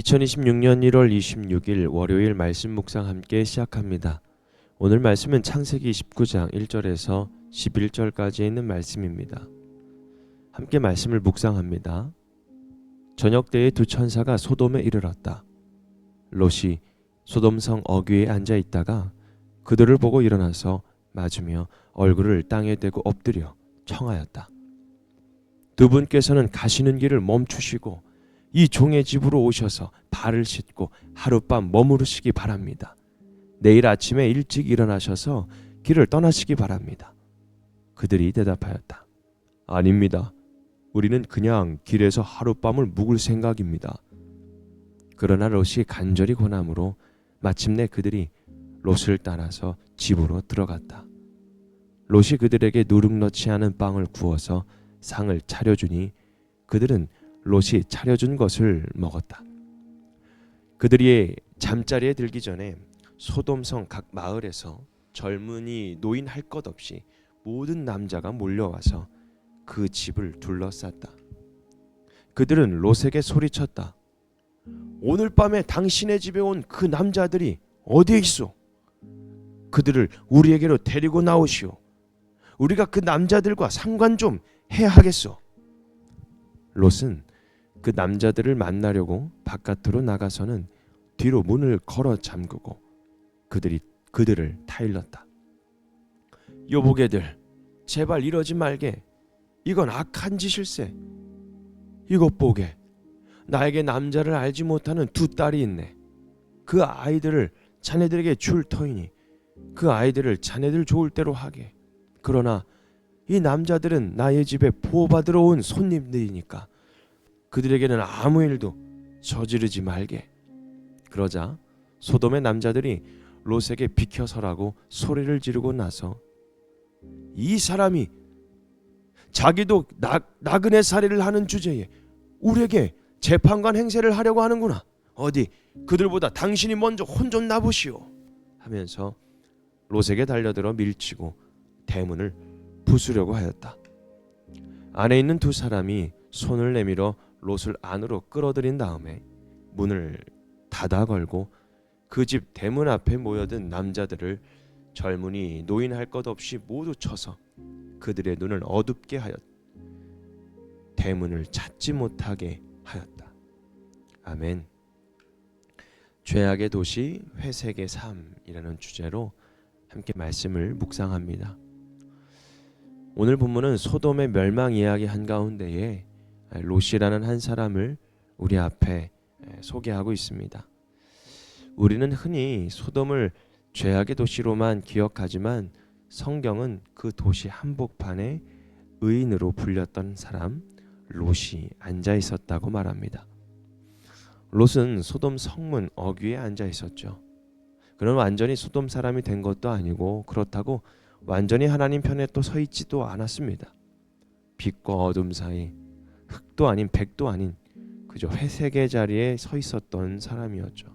2026년 1월 26일 월요일 말씀 묵상 함께 시작합니다. 오늘 말씀은 창세기 19장 1절에서 11절까지 있는 말씀입니다. 함께 말씀을 묵상합니다. 저녁 때에 두 천사가 소돔에 이르렀다. 롯이 소돔성 어귀에 앉아 있다가 그들을 보고 일어나서 맞으며 얼굴을 땅에 대고 엎드려 청하였다. 두 분께서는 가시는 길을 멈추시고 이 종의 집으로 오셔서 발을 씻고 하룻밤 머무르시기 바랍니다. 내일 아침에 일찍 일어나셔서 길을 떠나시기 바랍니다. 그들이 대답하였다. 아닙니다. 우리는 그냥 길에서 하룻밤을 묵을 생각입니다. 그러나 롯이 간절히 권함으로 마침내 그들이 롯을 따라서 집으로 들어갔다. 롯이 그들에게 누룩넣지 않은 빵을 구워서 상을 차려주니 그들은 롯이 차려준 것을 먹었다. 그들이 잠자리에 들기 전에 소돔성 각 마을에서 젊은이 노인 할 것 없이 모든 남자가 몰려와서 그 집을 둘러쌌다. 그들은 롯에게 소리쳤다. 오늘 밤에 당신의 집에 온 그 남자들이 어디에 있소? 그들을 우리에게로 데리고 나오시오. 우리가 그 남자들과 상관 좀 해야 하겠소. 롯은 그 남자들을 만나려고 바깥으로 나가서는 뒤로 문을 걸어 잠그고 그들을 타일렀다. 여보게들, 제발 이러지 말게. 이건 악한 짓일세. 이것 보게. 나에게 남자를 알지 못하는 두 딸이 있네. 그 아이들을 자네들에게 줄 터이니 그 아이들을 자네들 좋을 대로 하게. 그러나 이 남자들은 나의 집에 보호받으러 온 손님들이니까 그들에게는 아무 일도 저지르지 말게. 그러자 소돔의 남자들이 롯에게 비켜서라고 소리를 지르고 나서 이 사람이 자기도 나그네 살이를 하는 주제에 우리에게 재판관 행세를 하려고 하는구나. 어디 그들보다 당신이 먼저 혼 좀 나보시오 하면서 롯에게 달려들어 밀치고 대문을 부수려고 하였다. 안에 있는 두 사람이 손을 내밀어 롯을 안으로 끌어들인 다음에 문을 닫아 걸고 그 집 대문 앞에 모여든 남자들을 젊은이 노인 할 것 없이 모두 쳐서 그들의 눈을 어둡게 하였 대문을 찾지 못하게 하였다. 아멘. 죄악의 도시 회색의 삶이라는 주제로 함께 말씀을 묵상합니다. 오늘 본문은 소돔의 멸망 이야기 한가운데에 롯이라는 한 사람을 우리 앞에 소개하고 있습니다. 우리는 흔히 소돔을 죄악의 도시로만 기억하지만 성경은 그 도시 한복판에 의인으로 불렸던 사람 롯이 앉아 있었다고 말합니다. 롯은 소돔 성문 어귀에 앉아 있었죠. 그는 완전히 소돔 사람이 된 것도 아니고 그렇다고 완전히 하나님 편에 또 서 있지도 않았습니다. 빛과 어둠 사이 흑도 아닌 백도 아닌 그저 회색의 자리에 서 있었던 사람이었죠.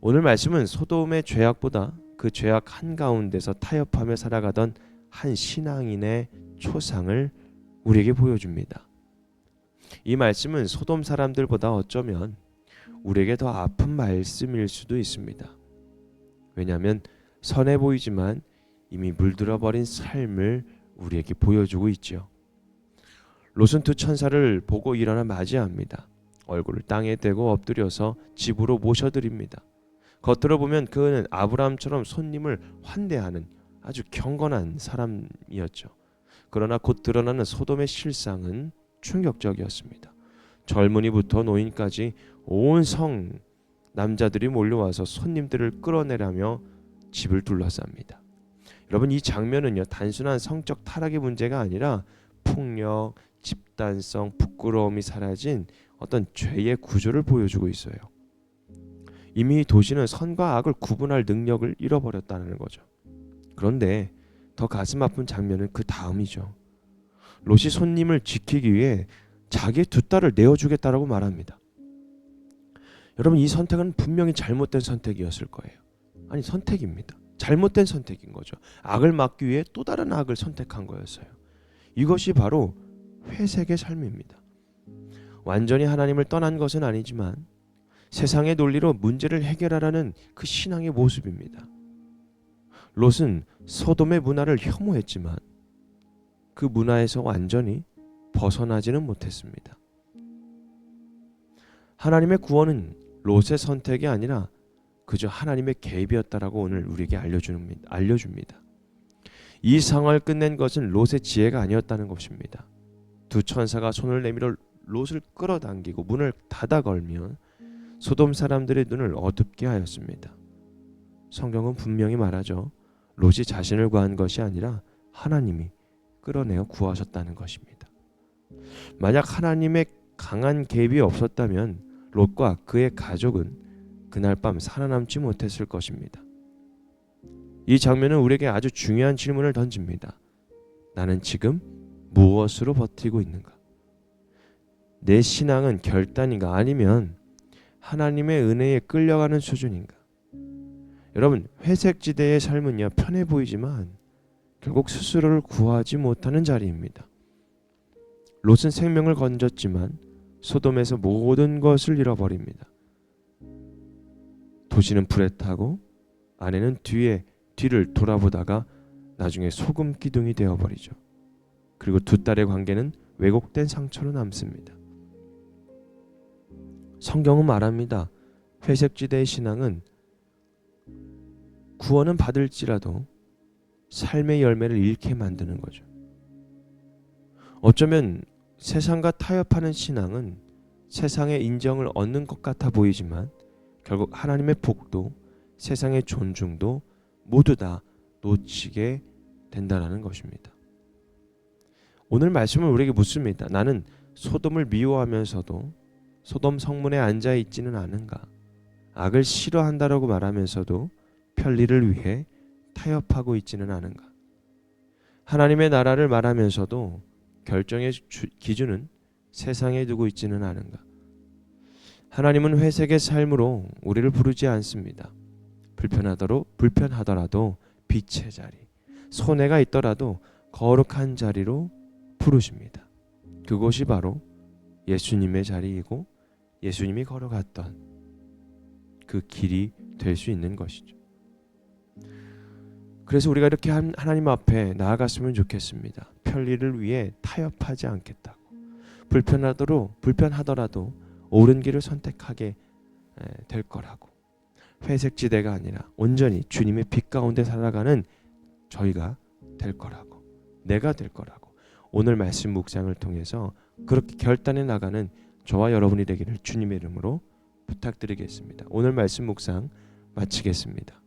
오늘 말씀은 소돔의 죄악보다 그 죄악 한가운데서 타협하며 살아가던 한 신앙인의 초상을 우리에게 보여줍니다. 이 말씀은 소돔 사람들보다 어쩌면 우리에게 더 아픈 말씀일 수도 있습니다. 왜냐하면 선해 보이지만 이미 물들어버린 삶을 우리에게 보여주고 있죠. 롯은 두 천사를 보고 일어나 맞이합니다. 얼굴을 땅에 대고 엎드려서 집으로 모셔드립니다. 겉으로 보면 그는 아브라함처럼 손님을 환대하는 아주 경건한 사람이었죠. 그러나 곧 드러나는 소돔의 실상은 충격적이었습니다. 젊은이부터 노인까지 온 성 남자들이 몰려와서 손님들을 끌어내려며 집을 둘러쌉니다. 여러분, 이 장면은요 단순한 성적 타락의 문제가 아니라 폭력, 집단성, 부끄러움이 사라진 어떤 죄의 구조를 보여주고 있어요. 이미 도시는 선과 악을 구분할 능력을 잃어버렸다는 거죠. 그런데 더 가슴 아픈 장면은 그 다음이죠. 롯이 손님을 지키기 위해 자기의 두 딸을 내어주겠다라고 말합니다. 여러분, 이 선택은 분명히 잘못된 선택이었을 거예요. 아니, 선택입니다. 잘못된 선택인 거죠. 악을 막기 위해 또 다른 악을 선택한 거였어요. 이것이 바로 회색의 삶입니다. 완전히 하나님을 떠난 것은 아니지만 세상의 논리로 문제를 해결하라는 그 신앙의 모습입니다. 롯은 소돔의 문화를 혐오했지만 그 문화에서 완전히 벗어나지는 못했습니다. 하나님의 구원은 롯의 선택이 아니라 그저 하나님의 개입이었다라고 오늘 우리에게 알려줍니다. 이 상황을 끝낸 것은 롯의 지혜가 아니었다는 것입니다. 두 천사가 손을 내밀어 롯을 끌어당기고 문을 닫아 걸면 소돔 사람들의 눈을 어둡게 하였습니다. 성경은 분명히 말하죠. 롯이 자신을 구한 것이 아니라 하나님이 끌어내어 구하셨다는 것입니다. 만약 하나님의 강한 개입이 없었다면 롯과 그의 가족은 그날 밤 살아남지 못했을 것입니다. 이 장면은 우리에게 아주 중요한 질문을 던집니다. 나는 지금 무엇으로 버티고 있는가? 내 신앙은 결단인가 아니면 하나님의 은혜에 끌려가는 수준인가? 여러분, 회색지대의 삶은요 편해 보이지만 결국 스스로를 구하지 못하는 자리입니다. 롯은 생명을 건졌지만 소돔에서 모든 것을 잃어버립니다. 도시는 불에 타고 아내는 뒤를 돌아보다가 나중에 소금 기둥이 되어버리죠. 그리고 두 딸의 관계는 왜곡된 상처로 남습니다. 성경은 말합니다. 회색지대의 신앙은 구원은 받을지라도 삶의 열매를 잃게 만드는 거죠. 어쩌면 세상과 타협하는 신앙은 세상의 인정을 얻는 것 같아 보이지만 결국 하나님의 복도, 세상의 존중도 모두 다 놓치게 된다는 것입니다. 오늘 말씀은 우리에게 묻습니다. 나는 소돔을 미워하면서도 소돔 성문에 앉아 있지는 않은가? 악을 싫어한다라고 말하면서도 편리를 위해 타협하고 있지는 않은가? 하나님의 나라를 말하면서도 결정의 기준은 세상에 두고 있지는 않은가? 하나님은 회색의 삶으로 우리를 부르지 않습니다. 불편하더라도 빛의 자리, 손해가 있더라도 거룩한 자리로 부르십니다. 그곳이 바로 예수님의 자리이고 예수님이 걸어갔던 그 길이 될 수 있는 것이죠. 그래서 우리가 이렇게 하나님 앞에 나아갔으면 좋겠습니다. 편리를 위해 타협하지 않겠다고. 불편하더라도 옳은 길을 선택하게 될 거라고. 회색지대가 아니라 온전히 주님의 빛 가운데 살아가는 저희가 될 거라고. 내가 될 거라고. 오늘 말씀 묵상을 통해서 그렇게 결단해 나가는 저와 여러분이 되기를 주님의 이름으로 부탁드리겠습니다. 오늘 말씀 묵상 마치겠습니다.